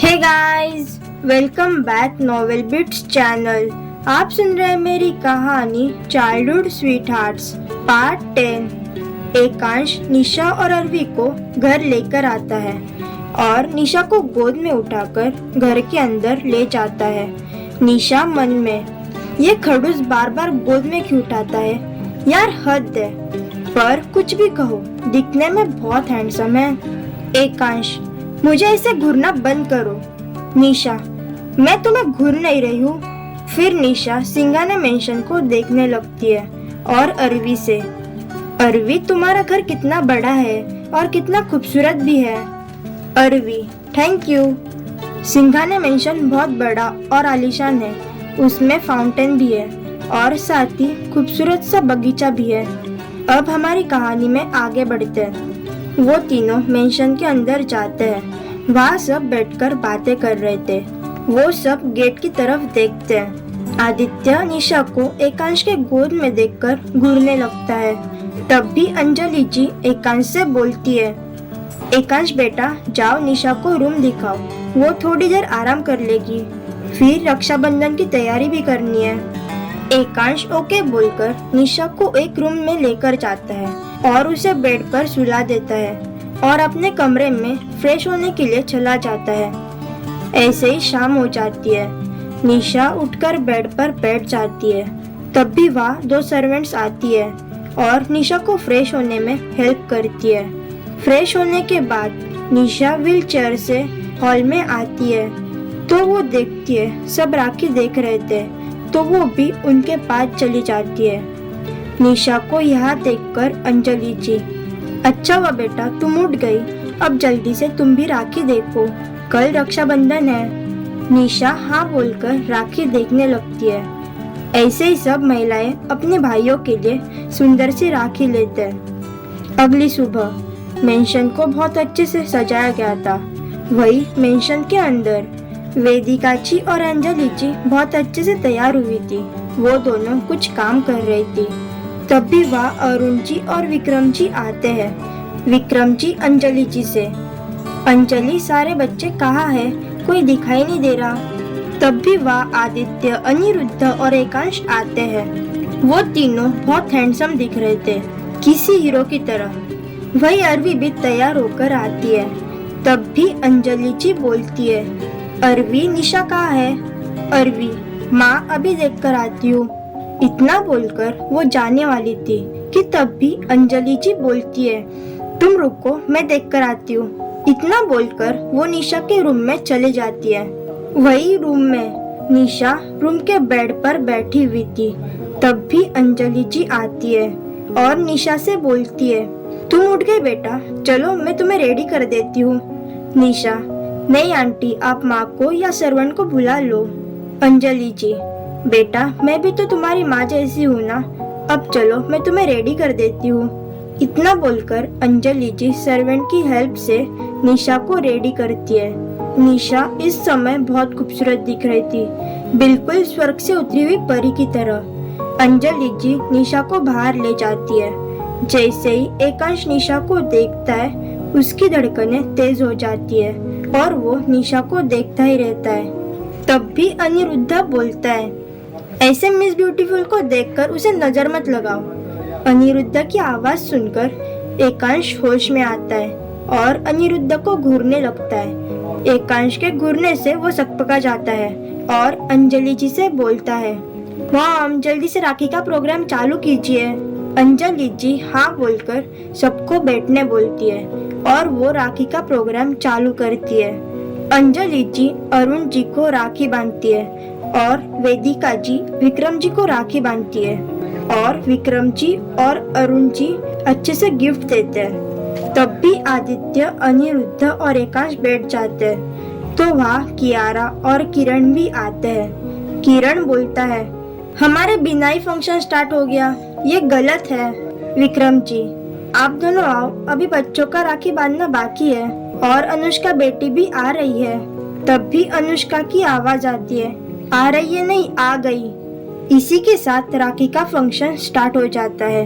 हे guys, welcome back novel bits channel. आप सुन रहे हैं मेरी कहानी childhood sweethearts part 10। Ekansh Nisha और अरवी को घर लेकर आता है और निशा को गोद में उठाकर घर के अंदर ले जाता है। निशा मन में, ये खड़ूस बार बार गोद में क्यों उठाता है यार, हद है। पर कुछ भी कहो, दिखने में बहुत हैंडसम है। एकांश, मुझे ऐसे घूरना बंद करो। निशा, मैं तुम्हें घूर नहीं रही हूँ। फिर निशा सिंघाना मेंशन को देखने लगती है और अरवी से, अरवी तुम्हारा घर कितना बड़ा है और कितना खूबसूरत भी है। अरवी, थैंक यू। सिंघाना मेंशन बहुत बड़ा और आलीशान है, उसमें फाउंटेन भी है और साथ ही खूबसूरत सा बगीचा भी है। अब हमारी कहानी में आगे बढ़ते हैं। वो तीनों मेंशन के अंदर जाते हैं। वहाँ सब बैठकर बातें कर रहे थे। वो सब गेट की तरफ देखते हैं। आदित्य निशा को एकांश के गोद में देखकर घूरने लगता है। तब भी अंजलि जी एकांश से बोलती है, एकांश बेटा, जाओ निशा को रूम दिखाओ, वो थोड़ी देर आराम कर लेगी, फिर रक्षाबंधन की तैयारी भी करनी है। एकांश ओके बोलकर निशा को एक रूम में लेकर जाता है और उसे बेड पर सुला देता है और अपने कमरे में फ्रेश होने के लिए चला जाता है। ऐसे ही शाम हो जाती है। निशा उठकर बेड पर बैठ जाती है। तब भी वहाँ दो सर्वेंट्स आती है और निशा को फ्रेश होने में हेल्प करती है। फ्रेश होने के बाद निशा व्हील चेयर से हॉल में आती है तो वो देखती है सब राखी देख रहे थे तो वो भी उनके पास चली जाती है। निशा को यहाँ देखकर अंजलि जी, अच्छा हुआ बेटा तुम उठ गई, अब जल्दी से तुम भी राखी देखो, कल रक्षाबंधन है। निशा हाँ बोलकर राखी देखने लगती है। ऐसे ही सब महिलाएं अपने भाइयों के लिए सुंदर सी राखी लेते हैं। अगली सुबह मेंशन को बहुत अच्छे से सजाया गया था। वही मेंशन के अंदर वेदिका जी और अंजलि जी बहुत अच्छे से तैयार हुई थी। वो दोनों कुछ काम कर रही थी। तब भी वहाँ अरुण जी और विक्रम जी आते हैं। विक्रम जी अंजलि जी से, अंजलि सारे बच्चे कहाँ है, कोई दिखाई नहीं दे रहा। तब भी वहाँ आदित्य, अनिरुद्ध और एकांश आते हैं। वो तीनों बहुत हैंडसम दिख रहे थे, किसी हीरो की तरह। वही अरवी भी तैयार होकर आती है। तब भी अंजलि जी बोलती है, अरवी निशा कहाँ है। अरवी, माँ अभी देख कर आती हूँ। इतना बोलकर वो जाने वाली थी कि तब भी अंजलि जी बोलती है, तुम रुको मैं देख कर आती हूँ। इतना बोलकर वो निशा के रूम में चले जाती है। वही रूम में निशा रूम के बेड पर बैठी हुई थी। तब भी अंजलि जी आती है और निशा से बोलती है, तुम उठ गए बेटा, चलो मैं तुम्हें रेडी कर देती हूँ। निशा, नहीं आंटी, आप माँ को या सर्वेंट को बुला लो। अंजलि जी, बेटा मैं भी तो तुम्हारी माँ जैसी हूँ ना, अब चलो मैं तुम्हें रेडी कर देती हूँ। इतना बोलकर अंजलि जी सर्वेंट की हेल्प से निशा को रेडी करती है। निशा इस समय बहुत खूबसूरत दिख रही थी, बिल्कुल स्वर्ग से उतरी हुई परी की तरह। अंजलि जी निशा को बाहर ले जाती है। जैसे ही एकांश निशा को देखता है उसकी धड़कनें तेज हो जाती है और वो निशा को देखता ही रहता है। तब भी अनिरुद्ध बोलता है, ऐसे मिस ब्यूटीफुल को देखकर उसे नजर मत लगाओ। अनिरुद्ध की आवाज सुनकर एकांश होश में आता है और अनिरुद्ध को घूरने लगता है। एकांश के घूरने से वो सकपका जाता है और अंजलि जी से बोलता है, मॉम जल्दी से राखी का प्रोग्राम चालू कीजिए। अंजलि जी हाँ बोलकर सबको बैठने बोलती है और वो राखी का प्रोग्राम चालू करती है। अंजलि जी अरुण जी को राखी बांधती है और वेदिका जी विक्रम जी को राखी बांधती है और विक्रम जी और अरुण जी अच्छे से गिफ्ट देते हैं। तब भी आदित्य, अनिरुद्ध और एकांश बैठ जाते हैं तो वहाँ कियारा और किरण भी आते हैं। किरण बोलता है, हमारे बिना ही फंक्शन स्टार्ट हो गया, ये गलत है। विक्रम जी, आप दोनों आओ, अभी बच्चों का राखी बांधना बाकी है और अनुष्का बेटी भी आ रही है। तब भी अनुष्का की आवाज आती है, आ रही है नहीं, आ गई। इसी के साथ राखी का फंक्शन स्टार्ट हो जाता है।